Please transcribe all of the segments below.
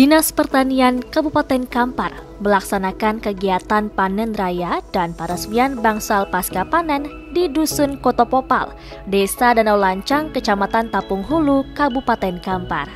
Dinas Pertanian Kabupaten Kampar melaksanakan kegiatan panen raya dan peresmian bangsal pasca panen di Dusun Kotopopal, Desa Danau Lancang, Kecamatan Tapung Hulu, Kabupaten Kampar.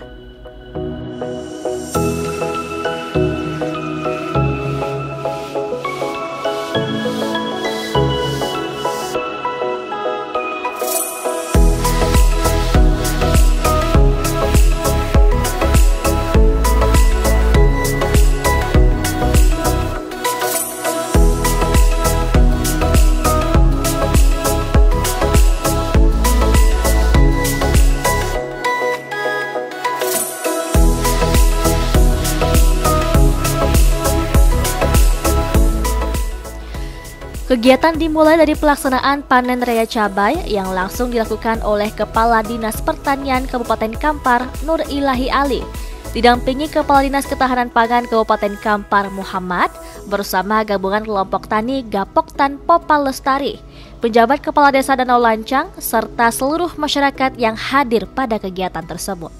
Kegiatan dimulai dari pelaksanaan panen raya cabai yang langsung dilakukan oleh Kepala Dinas Pertanian Kabupaten Kampar, Nur Ilahi Ali, didampingi Kepala Dinas Ketahanan Pangan Kabupaten Kampar Muhammad bersama gabungan kelompok tani Gapoktan Popal Lestari, penjabat Kepala Desa Danau Lancang, serta seluruh masyarakat yang hadir pada kegiatan tersebut.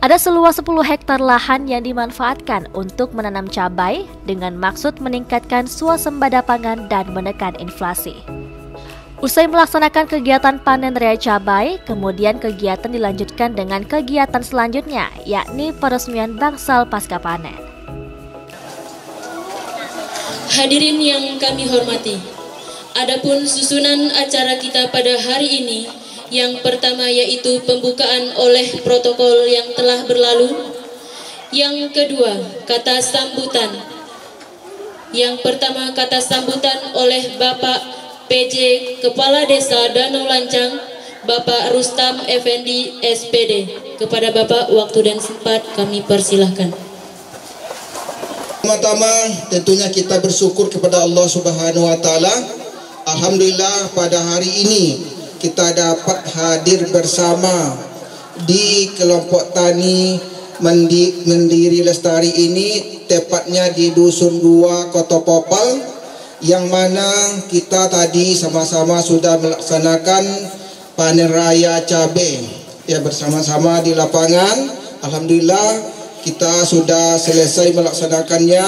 Ada seluas 10 hektar lahan yang dimanfaatkan untuk menanam cabai dengan maksud meningkatkan swasembada pangan dan menekan inflasi. Usai melaksanakan kegiatan panen raya cabai, kemudian kegiatan dilanjutkan dengan kegiatan selanjutnya, yakni peresmian bangsal pasca panen. Hadirin yang kami hormati, adapun susunan acara kita pada hari ini, yang pertama yaitu pembukaan oleh protokol yang telah berlalu. Yang kedua, kata sambutan. Yang pertama, kata sambutan oleh Bapak PJ Kepala Desa Danau Lancang, Bapak Rustam Effendi SPD. Kepada Bapak, waktu dan sempat kami persilahkan. Pertama-tama tentunya kita bersyukur kepada Allah Subhanahu wa Ta'ala. Alhamdulillah pada hari ini kita dapat hadir bersama di kelompok tani Mandiri Lestari ini, tepatnya di Dusun 2 Kotopopal, yang mana kita tadi sama-sama sudah melaksanakan panen raya cabai ya bersama-sama di lapangan. Alhamdulillah kita sudah selesai melaksanakannya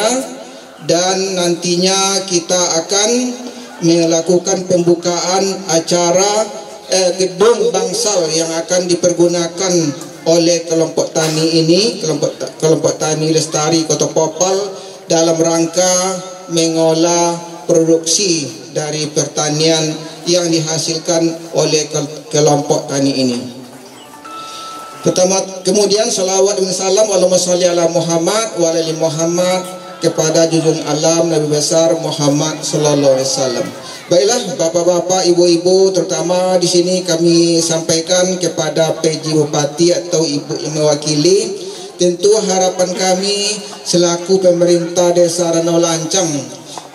dan nantinya kita akan melakukan pembukaan acara gedung bangsal yang akan dipergunakan oleh kelompok tani ini, kelompok tani Lestari Kotopopal, dalam rangka mengolah produksi dari pertanian yang dihasilkan oleh kelompok tani ini. Pertama, kemudian salawat dan salam Allahumma sholli ala Muhammad wa ala ali Muhammad kepada junjungan alam Nabi besar Muhammad sallallahu alaihi wasallam. Baiklah bapak-bapak, ibu-ibu, terutama di sini kami sampaikan kepada PJ Bupati atau ibu yang mewakili, tentu harapan kami selaku pemerintah Desa Danau Lancang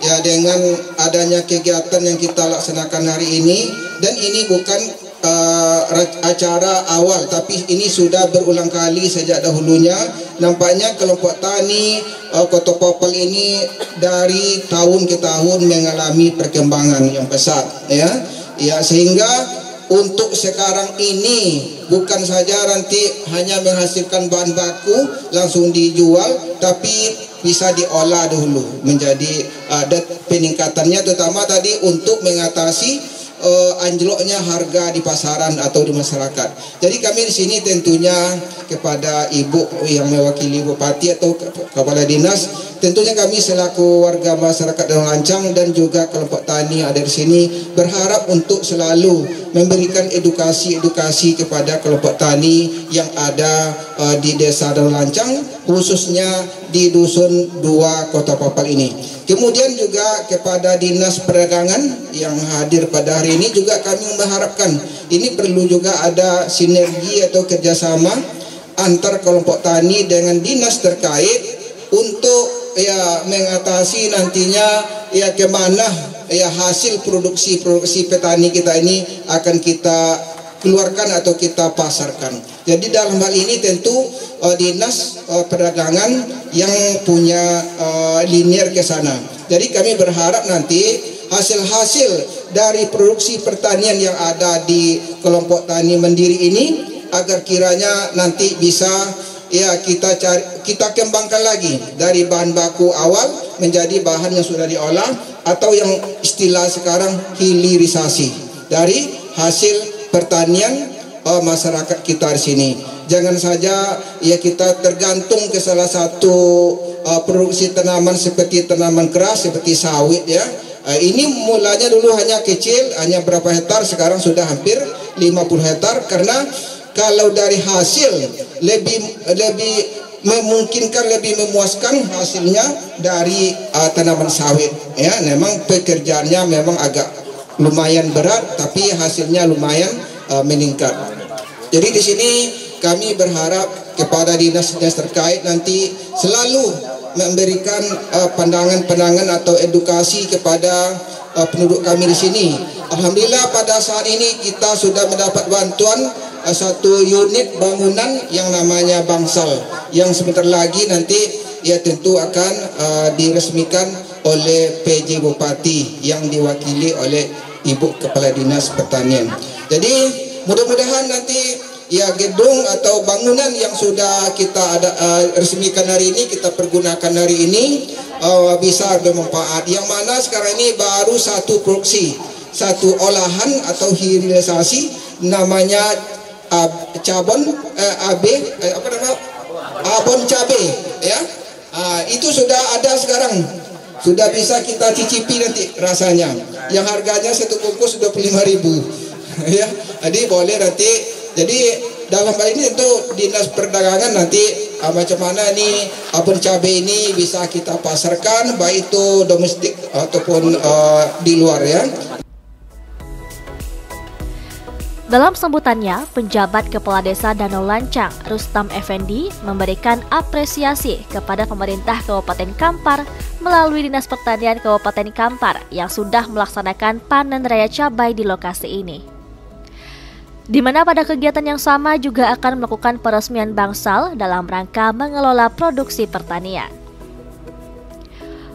ya, dengan adanya kegiatan yang kita laksanakan hari ini, dan ini bukan acara awal, tapi ini sudah berulang kali sejak dahulunya. Nampaknya kelompok tani Kotopopal ini dari tahun ke tahun mengalami perkembangan yang besar ya, sehingga untuk sekarang ini bukan saja nanti hanya menghasilkan bahan baku langsung dijual, tapi bisa diolah dulu menjadi ada peningkatannya, terutama tadi untuk mengatasi anjloknya harga di pasaran atau di masyarakat. Jadi kami di sini tentunya kepada ibu yang mewakili bupati atau kepala dinas, tentunya kami selaku warga masyarakat Danau Lancang dan juga kelompok tani yang ada di sini berharap untuk selalu memberikan edukasi kepada kelompok tani yang ada di Desa Danau Lancang, khususnya di Dusun 2 Kotopopal ini. Kemudian juga kepada Dinas Perdagangan yang hadir pada hari ini juga kami mengharapkan ini perlu juga ada sinergi atau kerjasama antar kelompok tani dengan dinas terkait untuk ya mengatasi nantinya ya kemana ya hasil produksi petani kita ini akan kita keluarkan atau kita pasarkan. Jadi dalam hal ini tentu Dinas Perdagangan yang punya linear ke sana. Jadi kami berharap nanti hasil-hasil dari produksi pertanian yang ada di kelompok tani mandiri ini agar kiranya nanti bisa kita kembangkan lagi dari bahan baku awal menjadi bahan yang sudah diolah atau yang istilah sekarang hilirisasi dari hasil pertanian masyarakat kita di sini. Jangan saja kita tergantung ke salah satu produksi tanaman seperti tanaman keras seperti sawit ya. Ini mulanya dulu hanya kecil, hanya berapa hektar, sekarang sudah hampir 50 hektar karena kalau dari hasil lebih memungkinkan, lebih memuaskan hasilnya dari tanaman sawit ya. Memang pekerjaannya memang agak lumayan berat tapi hasilnya lumayan meningkat. Jadi di sini kami berharap kepada dinas-dinas terkait nanti selalu memberikan pandangan-pandangan atau edukasi kepada penduduk kami di sini. Alhamdulillah pada saat ini kita sudah mendapat bantuan satu unit bangunan yang namanya Bangsal yang sebentar lagi nanti tentu akan diresmikan oleh PJ Bupati yang diwakili oleh Ibu Kepala Dinas Pertanian. Jadi mudah-mudahan nanti gedung atau bangunan yang sudah kita resmikan hari ini, kita pergunakan hari ini bisa bermanfaat. Yang mana sekarang ini baru satu produksi, satu olahan atau hilirisasi namanya abon cabe ya. Itu sudah ada sekarang, sudah bisa kita cicipi nanti rasanya, yang harganya satu bungkus 25.000 ya. Jadi boleh nanti, jadi dalam hal ini tentu Dinas Perdagangan nanti macam mana nih abon cabai ini bisa kita pasarkan baik itu domestik ataupun di luar ya. Dalam sambutannya, penjabat Kepala Desa Danau Lancang, Rustam Effendi, memberikan apresiasi kepada pemerintah Kabupaten Kampar melalui Dinas Pertanian Kabupaten Kampar yang sudah melaksanakan panen raya cabai di lokasi ini. Di mana pada kegiatan yang sama juga akan melakukan peresmian bangsal dalam rangka mengelola produksi pertanian.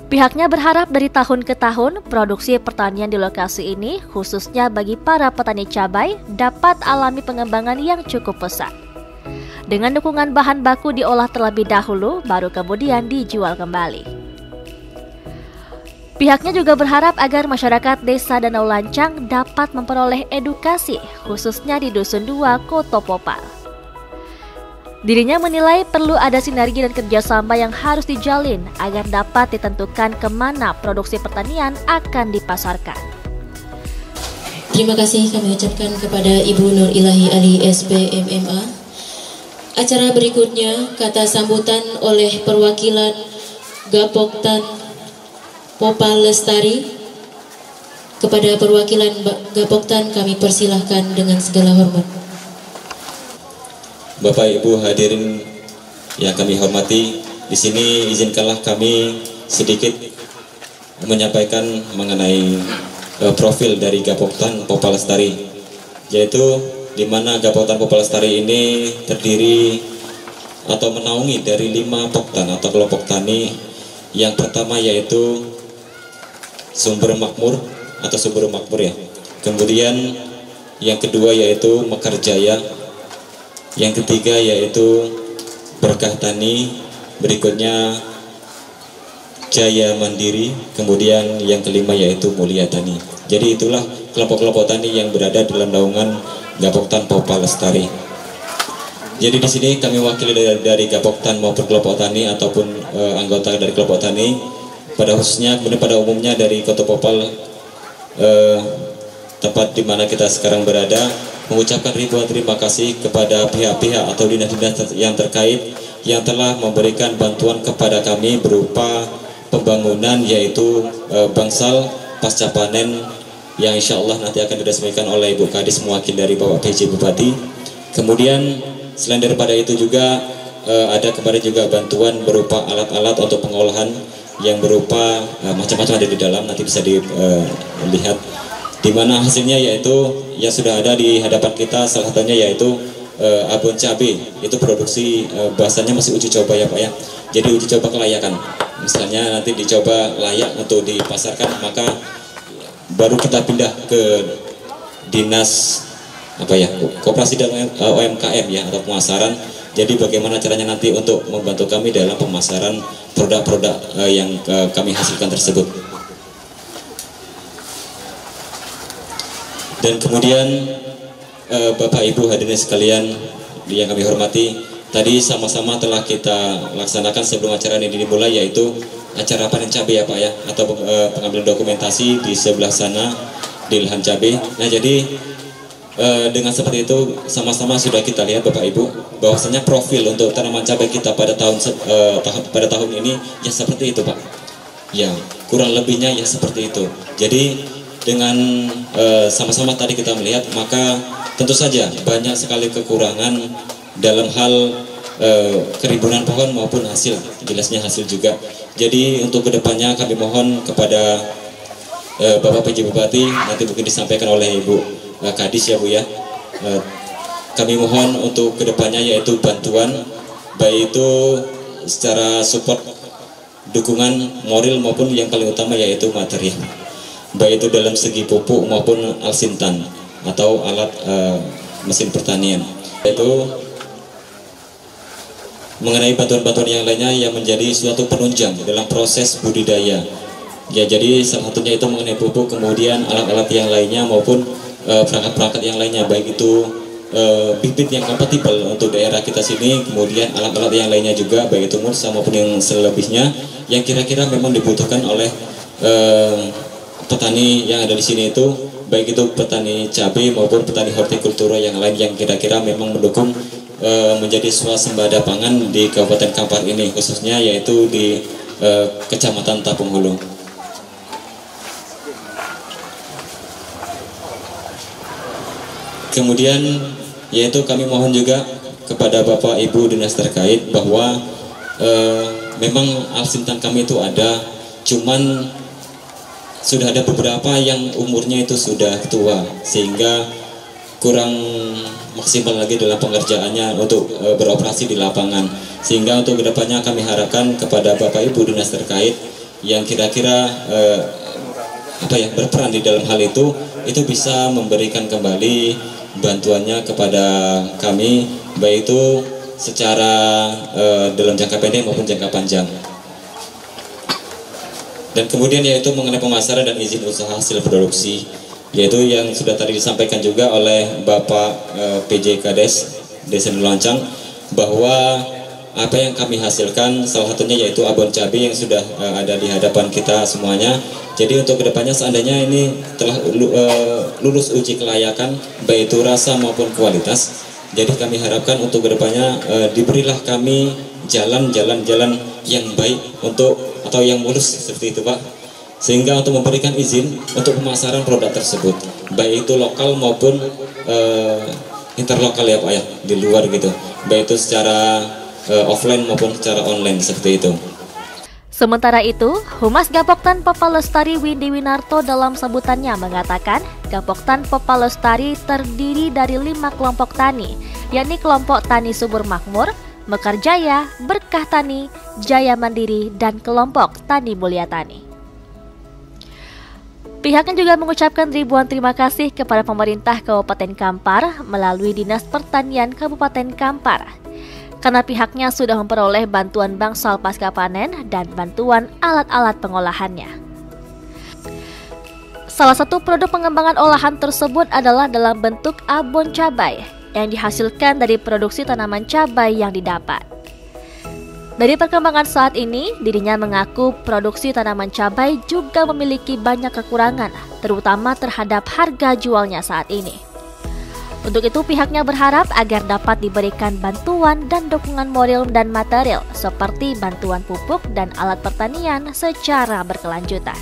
Pihaknya berharap dari tahun ke tahun, produksi pertanian di lokasi ini, khususnya bagi para petani cabai, dapat alami pengembangan yang cukup pesat. Dengan dukungan bahan baku diolah terlebih dahulu, baru kemudian dijual kembali. Pihaknya juga berharap agar masyarakat Desa Danau Lancang dapat memperoleh edukasi, khususnya di Dusun 2 Koto Popal. Dirinya menilai perlu ada sinergi dan kerjasama yang harus dijalin agar dapat ditentukan kemana produksi pertanian akan dipasarkan. Terima kasih kami ucapkan kepada Ibu Nur Ilahi Ali SPMMA. Acara berikutnya kata sambutan oleh perwakilan Gapoktan Popal Lestari. Kepada perwakilan Gapoktan kami persilahkan dengan segala hormat. Bapak Ibu hadirin yang kami hormati, di sini izinkanlah kami sedikit menyampaikan mengenai profil dari Gapoktan Popal Lestari, yaitu di mana Gapoktan Popal Lestari ini terdiri atau menaungi dari 5 poktan atau kelompok tani. Yang pertama yaitu Sumber Makmur atau Sumber Makmur ya. Kemudian yang kedua yaitu Mekar Jaya. Yang ketiga yaitu Berkah Tani, berikutnya Jaya Mandiri, kemudian yang kelima yaitu Mulia Tani. Jadi itulah kelompok-kelompok tani yang berada dalam naungan Gapoktan Popal Lestari. Jadi di sini kami wakili dari Gapoktan maupun kelompok tani ataupun anggota dari kelompok tani, pada khususnya kemudian pada umumnya dari Koto Popal, tempat di mana kita sekarang berada, mengucapkan ribuan terima kasih kepada pihak-pihak atau dinas-dinas yang terkait yang telah memberikan bantuan kepada kami berupa pembangunan yaitu bangsal pasca panen yang insya Allah nanti akan diresmikan oleh Ibu Kadis mewakili dari Bapak PJ Bupati. Kemudian selain daripada itu juga ada kemarin juga bantuan berupa alat-alat untuk pengolahan yang berupa macam-macam ada di dalam, nanti bisa dilihat. Di mana hasilnya yaitu yang sudah ada di hadapan kita, salah satunya yaitu abon cabai. Itu produksi bahasanya masih uji coba ya Pak ya. Jadi uji coba kelayakan. Misalnya nanti dicoba layak untuk dipasarkan, maka baru kita pindah ke Dinas koperasi dan UMKM ya, atau pemasaran. Jadi bagaimana caranya nanti untuk membantu kami dalam pemasaran produk-produk yang kami hasilkan tersebut. Dan kemudian Bapak Ibu hadirin sekalian yang kami hormati, tadi sama-sama telah kita laksanakan sebelum acara ini dimulai, yaitu acara panen cabai ya Pak ya, atau pengambilan dokumentasi di sebelah sana di lahan cabai. Nah jadi dengan seperti itu sama-sama sudah kita lihat Bapak Ibu bahwasanya profil untuk tanaman cabai kita pada tahun ini ya seperti itu Pak. Ya kurang lebihnya ya seperti itu. Jadi dengan sama-sama tadi kita melihat, maka tentu saja banyak sekali kekurangan dalam hal keribunan pohon maupun hasil, jelasnya hasil juga. Jadi untuk kedepannya kami mohon kepada Bapak PJ Bupati, nanti mungkin disampaikan oleh Ibu Kadis ya Bu ya, kami mohon untuk kedepannya yaitu bantuan, baik itu secara support, dukungan moral maupun yang paling utama yaitu materi, baik itu dalam segi pupuk maupun alsintan atau alat mesin pertanian. Itu mengenai bantuan-bantuan yang lainnya yang menjadi suatu penunjang dalam proses budidaya. Ya jadi salah satunya itu mengenai pupuk, kemudian alat-alat yang lainnya maupun perangkat-perangkat yang lainnya, baik itu bibit yang kompatibel untuk daerah kita sini, kemudian alat-alat yang lainnya juga, baik itu mursa maupun yang selebihnya yang kira-kira memang dibutuhkan oleh petani yang ada di sini, itu baik itu petani cabai maupun petani hortikultura yang lain yang kira-kira memang mendukung menjadi swasembada pangan di Kabupaten Kampar ini, khususnya yaitu di Kecamatan Tapung Hulu. Kemudian yaitu kami mohon juga kepada Bapak Ibu dinas terkait bahwa memang alsintan kami itu ada, cuman sudah ada beberapa yang umurnya itu sudah tua sehingga kurang maksimal lagi dalam pengerjaannya untuk beroperasi di lapangan. Sehingga untuk kedepannya kami harapkan kepada Bapak Ibu dinas terkait yang kira-kira berperan di dalam hal itu bisa memberikan kembali bantuannya kepada kami, baik itu secara dalam jangka pendek maupun jangka panjang. Dan kemudian yaitu mengenai pemasaran dan izin usaha hasil produksi, yaitu yang sudah tadi disampaikan juga oleh Bapak PJ Kades Desa Nulancang, bahwa apa yang kami hasilkan salah satunya yaitu abon cabai yang sudah ada di hadapan kita semuanya. Jadi untuk kedepannya seandainya ini telah lulus uji kelayakan baik itu rasa maupun kualitas, jadi kami harapkan untuk kedepannya diberilah kami jalan-jalan yang baik untuk atau yang mulus seperti itu Pak, sehingga untuk memberikan izin untuk pemasaran produk tersebut baik itu lokal maupun interlokal ya Pak ya, di luar gitu, baik itu secara offline maupun secara online seperti itu. Sementara itu, Humas Gapoktan Popa Lestari Windy Winarto dalam sambutannya mengatakan Gapoktan Popa Lestari terdiri dari 5 kelompok tani, yakni kelompok Tani Subur Makmur, Mekar Jaya, Berkah Tani, Jaya Mandiri, dan kelompok Tani Mulia Tani. Pihaknya juga mengucapkan ribuan terima kasih kepada pemerintah Kabupaten Kampar melalui Dinas Pertanian Kabupaten Kampar, karena pihaknya sudah memperoleh bantuan bangsal pasca panen dan bantuan alat-alat pengolahannya. Salah satu produk pengembangan olahan tersebut adalah dalam bentuk abon cabai yang dihasilkan dari produksi tanaman cabai yang didapat. Dari perkembangan saat ini, dirinya mengaku produksi tanaman cabai juga memiliki banyak kekurangan, terutama terhadap harga jualnya saat ini. Untuk itu pihaknya berharap agar dapat diberikan bantuan dan dukungan moral dan material seperti bantuan pupuk dan alat pertanian secara berkelanjutan.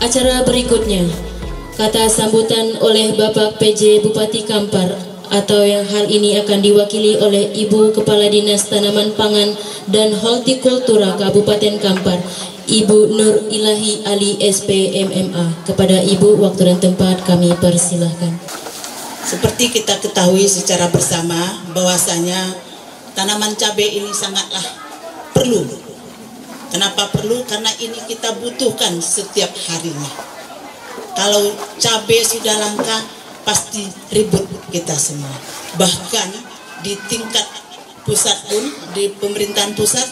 Acara berikutnya, kata sambutan oleh Bapak PJ Bupati Kampar, atau yang hal ini akan diwakili oleh Ibu Kepala Dinas Tanaman Pangan dan Hortikultura Kabupaten Kampar, Ibu Nur Ilahi Ali SP MMA. Kepada Ibu, waktu dan tempat kami persilahkan. Seperti kita ketahui secara bersama bahwasanya tanaman cabai ini sangatlah perlu. Kenapa perlu? Karena ini kita butuhkan setiap harinya. Kalau cabai sudah langka, pasti ribut kita semua. Bahkan di tingkat pusat pun, di pemerintahan pusat,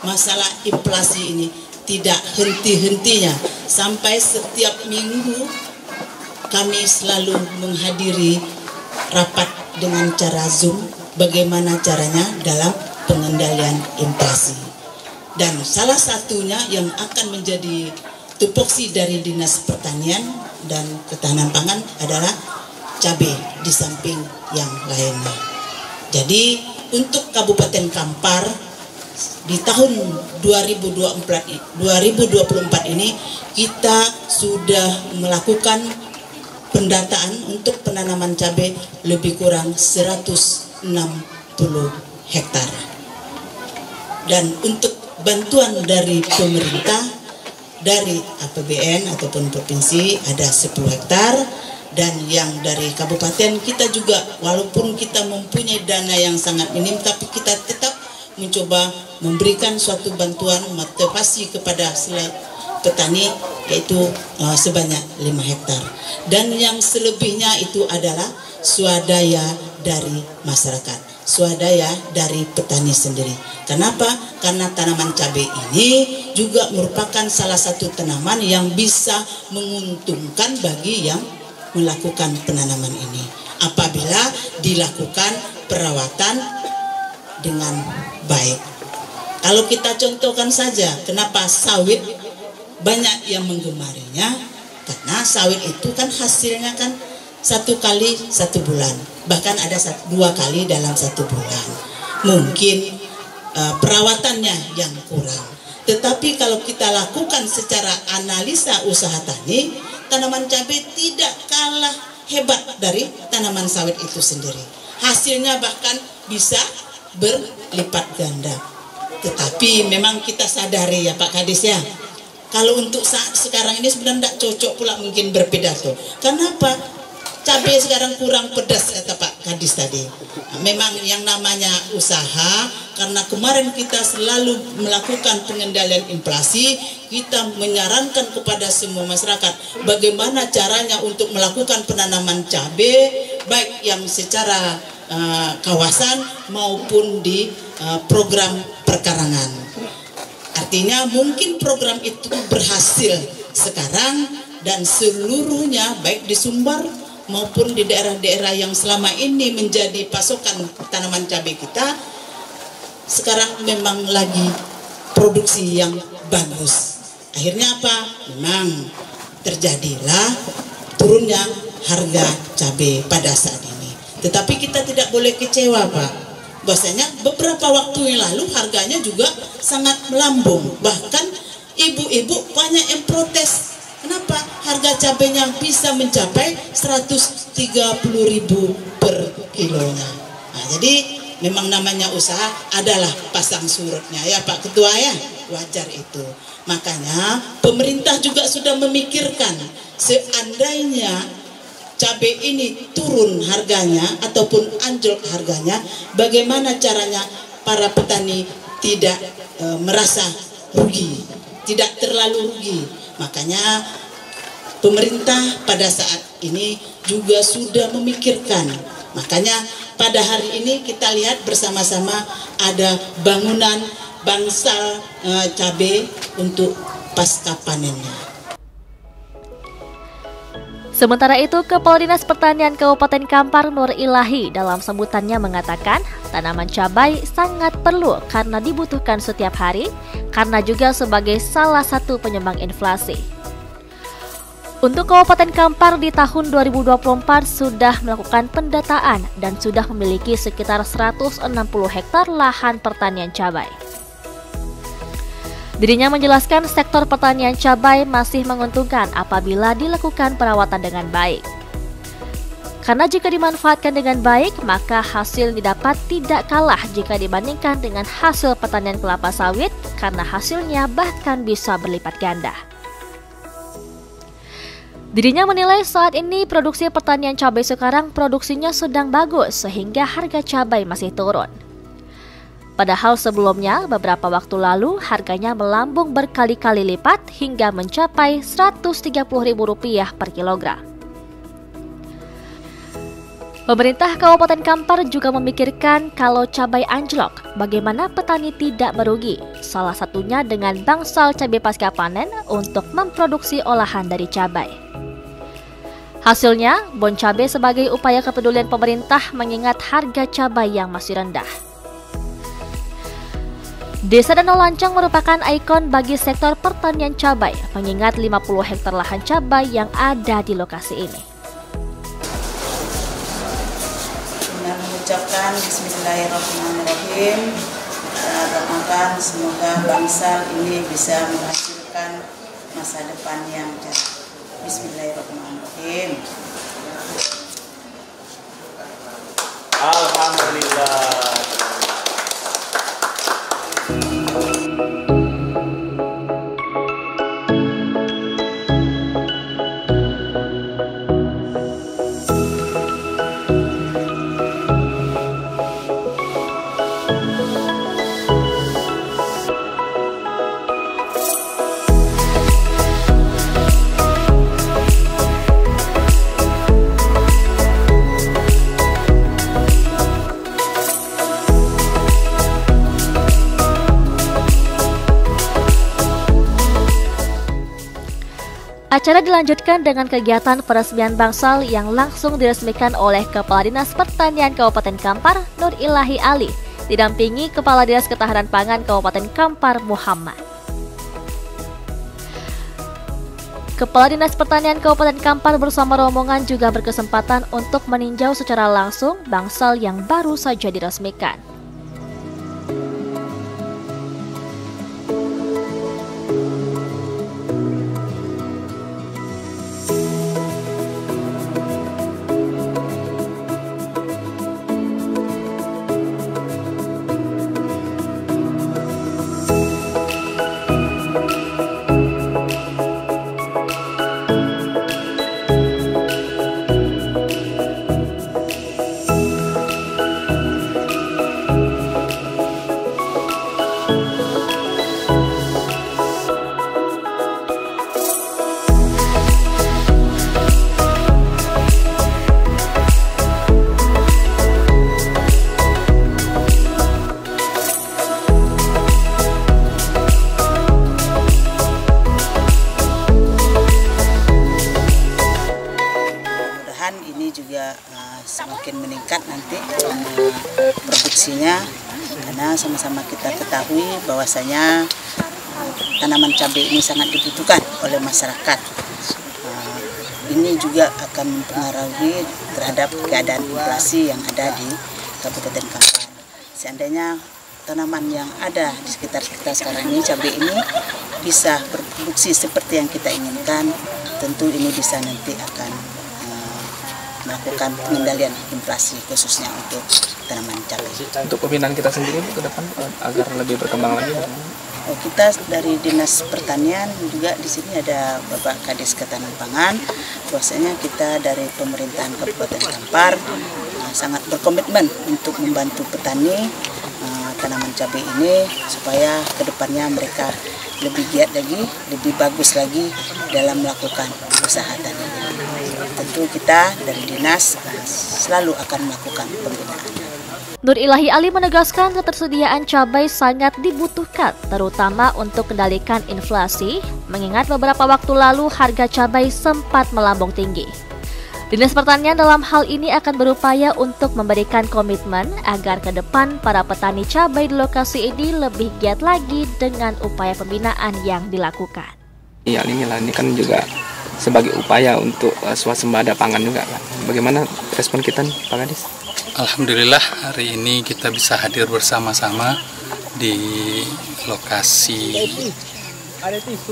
masalah inflasi ini tidak henti-hentinya. Sampai setiap minggu kami selalu menghadiri rapat dengan cara Zoom, bagaimana caranya dalam pengendalian inflasi. Dan salah satunya yang akan menjadi tupoksi dari Dinas Pertanian dan Ketahanan Pangan adalah cabai di samping yang lainnya. Jadi untuk Kabupaten Kampar di tahun 2024 ini kita sudah melakukan pendataan untuk penanaman cabai lebih kurang 160 hektar. Dan untuk bantuan dari pemerintah, dari APBN ataupun provinsi ada 10 hektar. Dan yang dari kabupaten kita juga, walaupun kita mempunyai dana yang sangat minim, tapi kita tetap mencoba memberikan suatu bantuan motivasi kepada petani, yaitu sebanyak 5 hektar. Dan yang selebihnya itu adalah swadaya dari masyarakat, swadaya dari petani sendiri. Kenapa? Karena tanaman cabai ini juga merupakan salah satu tanaman yang bisa menguntungkan bagi yang melakukan penanaman ini apabila dilakukan perawatan dengan baik. Kalau kita contohkan saja, kenapa sawit banyak yang menggemarinya? Karena sawit itu kan hasilnya kan 1 kali 1 bulan, bahkan ada 2 kali dalam 1 bulan. Mungkin perawatannya yang kurang. Tetapi kalau kita lakukan secara analisa usaha tani, tanaman cabai tidak kalah hebat dari tanaman sawit itu sendiri. Hasilnya bahkan bisa berlipat ganda. Tetapi memang kita sadari ya Pak Kadis ya, kalau untuk saat sekarang ini sebenarnya tidak cocok pula mungkin berpidato. Kenapa? Cabai sekarang kurang pedas kata Pak Kadis tadi. Memang yang namanya usaha, karena kemarin kita selalu melakukan pengendalian inflasi, kita menyarankan kepada semua masyarakat bagaimana caranya untuk melakukan penanaman cabai, baik yang secara kawasan maupun di program perkarangan. Artinya mungkin program itu berhasil sekarang dan seluruhnya baik di Sumbar maupun di daerah-daerah yang selama ini menjadi pasokan tanaman cabai kita, sekarang memang lagi produksi yang bagus. Akhirnya apa? Memang terjadilah turunnya harga cabai pada saat ini. Tetapi kita tidak boleh kecewa Pak. Bahwasanya beberapa waktu yang lalu harganya juga sangat melambung. Bahkan ibu-ibu banyak yang protes. Kenapa harga cabainya bisa mencapai 130.000 per kilonya? Nah, jadi memang namanya usaha adalah pasang surutnya ya Pak Ketua ya, wajar itu. Makanya pemerintah juga sudah memikirkan seandainya cabai ini turun harganya ataupun anjlok harganya, bagaimana caranya para petani tidak merasa rugi, tidak terlalu rugi. Makanya pemerintah pada saat ini juga sudah memikirkan. Makanya pada hari ini kita lihat bersama-sama ada bangunan bangsal cabai untuk pasca panennya. Sementara itu, Kepala Dinas Pertanian Kabupaten Kampar Nur Ilahi dalam sambutannya mengatakan tanaman cabai sangat perlu karena dibutuhkan setiap hari, karena juga sebagai salah satu penyumbang inflasi. Untuk Kabupaten Kampar di tahun 2024 sudah melakukan pendataan dan sudah memiliki sekitar 160 hektar lahan pertanian cabai. Dirinya menjelaskan sektor pertanian cabai masih menguntungkan apabila dilakukan perawatan dengan baik. Karena jika dimanfaatkan dengan baik, maka hasil didapat tidak kalah jika dibandingkan dengan hasil pertanian kelapa sawit, karena hasilnya bahkan bisa berlipat ganda. Dirinya menilai saat ini produksi pertanian cabai sekarang produksinya sedang bagus sehingga harga cabai masih turun. Padahal sebelumnya beberapa waktu lalu harganya melambung berkali-kali lipat hingga mencapai Rp130.000 per kilogram. Pemerintah Kabupaten Kampar juga memikirkan kalau cabai anjlok, bagaimana petani tidak merugi, salah satunya dengan bangsal cabai pasca panen untuk memproduksi olahan dari cabai. Hasilnya, bon cabai sebagai upaya kepedulian pemerintah mengingat harga cabai yang masih rendah. Desa Danau Lancang merupakan ikon bagi sektor pertanian cabai, mengingat 50 hektar lahan cabai yang ada di lokasi ini. Dengan mengucapkan Bismillahirrahmanirrahim, kita doakan semoga bangsal ini bisa menghasilkan masa depan yang cerah. Bismillahirrahmanirrahim. Alhamdulillah. Acara dilanjutkan dengan kegiatan peresmian bangsal yang langsung diresmikan oleh Kepala Dinas Pertanian Kabupaten Kampar, Nur Ilahi Ali, didampingi Kepala Dinas Ketahanan Pangan Kabupaten Kampar, Muhammad. Kepala Dinas Pertanian Kabupaten Kampar bersama rombongan juga berkesempatan untuk meninjau secara langsung bangsal yang baru saja diresmikan. Ini juga semakin meningkat nanti produksinya, karena sama-sama kita ketahui bahwasanya tanaman cabai ini sangat dibutuhkan oleh masyarakat. Ini juga akan mempengaruhi terhadap keadaan inflasi yang ada di Kabupaten Kampar. Seandainya tanaman yang ada di sekitar kita sekarang ini, cabai ini bisa berproduksi seperti yang kita inginkan, tentu ini bisa nanti akan melakukan pengendalian inflasi khususnya untuk tanaman cabai. Untuk pembinaan kita sendiri ke depan agar lebih berkembang lagi. Kita dari Dinas Pertanian juga di sini ada Bapak Kadis Ketahanan Pangan. Bahwasanya kita dari pemerintahan Kabupaten Kampar sangat berkomitmen untuk membantu petani tanaman cabai ini supaya kedepannya mereka lebih giat lagi, lebih bagus lagi dalam melakukan usaha tani. Tentu kita dari dinas selalu akan melakukan pembinaan. Nur Ilahi Ali menegaskan ketersediaan cabai sangat dibutuhkan, terutama untuk kendalikan inflasi, mengingat beberapa waktu lalu harga cabai sempat melambung tinggi. Dinas Pertanian dalam hal ini akan berupaya untuk memberikan komitmen agar ke depan para petani cabai di lokasi ini lebih giat lagi dengan upaya pembinaan yang dilakukan. Iya, ini kan juga sebagai upaya untuk swasembada pangan juga kan. Bagaimana respon kita nih, Pak Kadis? Alhamdulillah hari ini kita bisa hadir bersama-sama di lokasi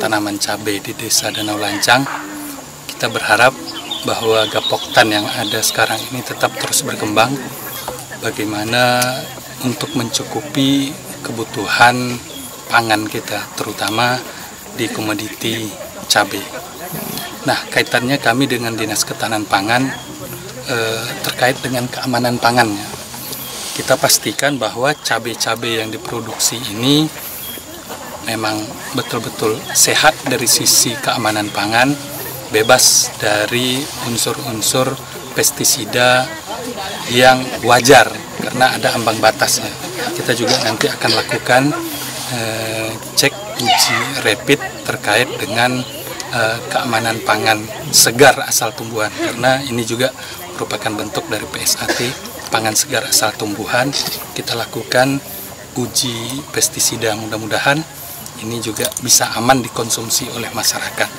tanaman cabai di Desa Danau Lancang. Kita berharap bahwa Gapoktan yang ada sekarang ini tetap terus berkembang. Bagaimana untuk mencukupi kebutuhan pangan kita, terutama di komoditi cabai. Nah, kaitannya kami dengan Dinas Ketahanan Pangan terkait dengan keamanan pangannya. kita pastikan bahwa cabai-cabai yang diproduksi ini memang betul-betul sehat dari sisi keamanan pangan, bebas dari unsur-unsur pestisida yang wajar karena ada ambang batasnya. Kita juga nanti akan lakukan cek uji rapid terkait dengan keamanan pangan segar asal tumbuhan, karena ini juga merupakan bentuk dari PSAT, pangan segar asal tumbuhan. Kita lakukan uji pestisida, mudah-mudahan ini juga bisa aman dikonsumsi oleh masyarakat.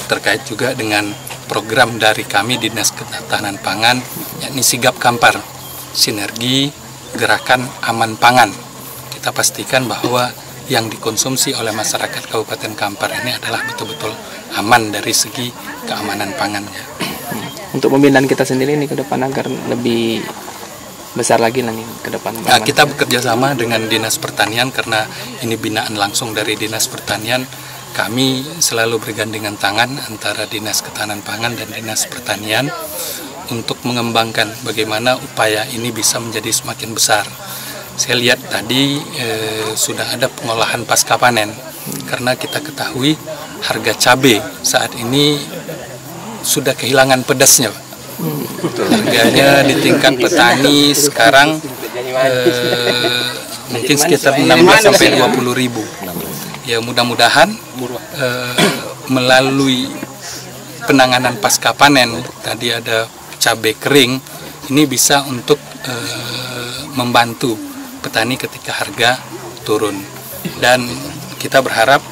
Terkait juga dengan program dari kami Dinas Ketahanan Pangan, yakni Sigap Kampar, Sinergi Gerakan Aman Pangan. Kita pastikan bahwa yang dikonsumsi oleh masyarakat Kabupaten Kampar ini adalah betul-betul aman dari segi keamanan pangannya. Untuk pembinaan kita sendiri ini ke depan agar lebih besar lagi nih ke depan. Nah, kita bekerja sama dengan Dinas Pertanian karena ini binaan langsung dari Dinas Pertanian. Kami selalu bergandengan tangan antara Dinas Ketahanan Pangan dan Dinas Pertanian untuk mengembangkan bagaimana upaya ini bisa menjadi semakin besar. Saya lihat tadi sudah ada pengolahan pasca panen, karena kita ketahui harga cabai saat ini sudah kehilangan pedasnya, Pak. Harganya di tingkat petani sekarang mungkin sekitar 16-20 ribu. Ya, mudah-mudahan melalui penanganan pasca panen, tadi ada cabai kering, ini bisa untuk membantu petani ketika harga turun. Dan kita berharap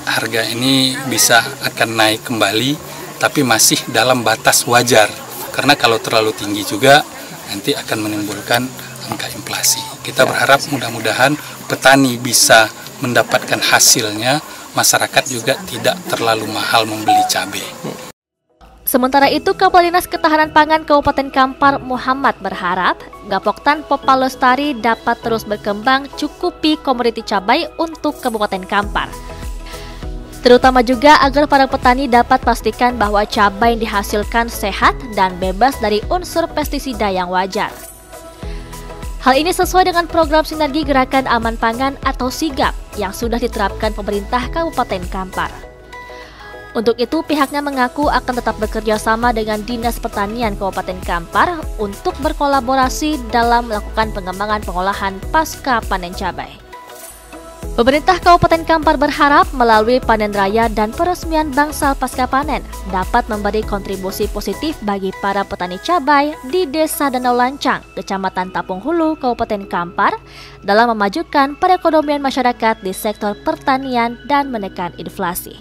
harga ini bisa akan naik kembali, tapi masih dalam batas wajar, karena kalau terlalu tinggi juga nanti akan menimbulkan angka inflasi. Kita berharap mudah-mudahan petani bisa mendapatkan hasilnya, masyarakat juga tidak terlalu mahal membeli cabai. Sementara itu, Kepala Dinas Ketahanan Pangan Kabupaten Kampar Muhammad berharap Gapoktan Popa Lestari dapat terus berkembang cukupi komoditi cabai untuk Kabupaten Kampar. Terutama juga agar para petani dapat pastikan bahwa cabai yang dihasilkan sehat dan bebas dari unsur pestisida yang wajar. Hal ini sesuai dengan program Sinergi Gerakan Aman Pangan atau SIGAP yang sudah diterapkan pemerintah Kabupaten Kampar. Untuk itu, pihaknya mengaku akan tetap bekerja sama dengan Dinas Pertanian Kabupaten Kampar untuk berkolaborasi dalam melakukan pengembangan pengolahan pasca panen cabai. Pemerintah Kabupaten Kampar berharap melalui panen raya dan peresmian bangsal pasca panen dapat memberi kontribusi positif bagi para petani cabai di Desa Danau Lancang, Kecamatan Tapung Hulu, Kabupaten Kampar dalam memajukan perekonomian masyarakat di sektor pertanian dan menekan inflasi.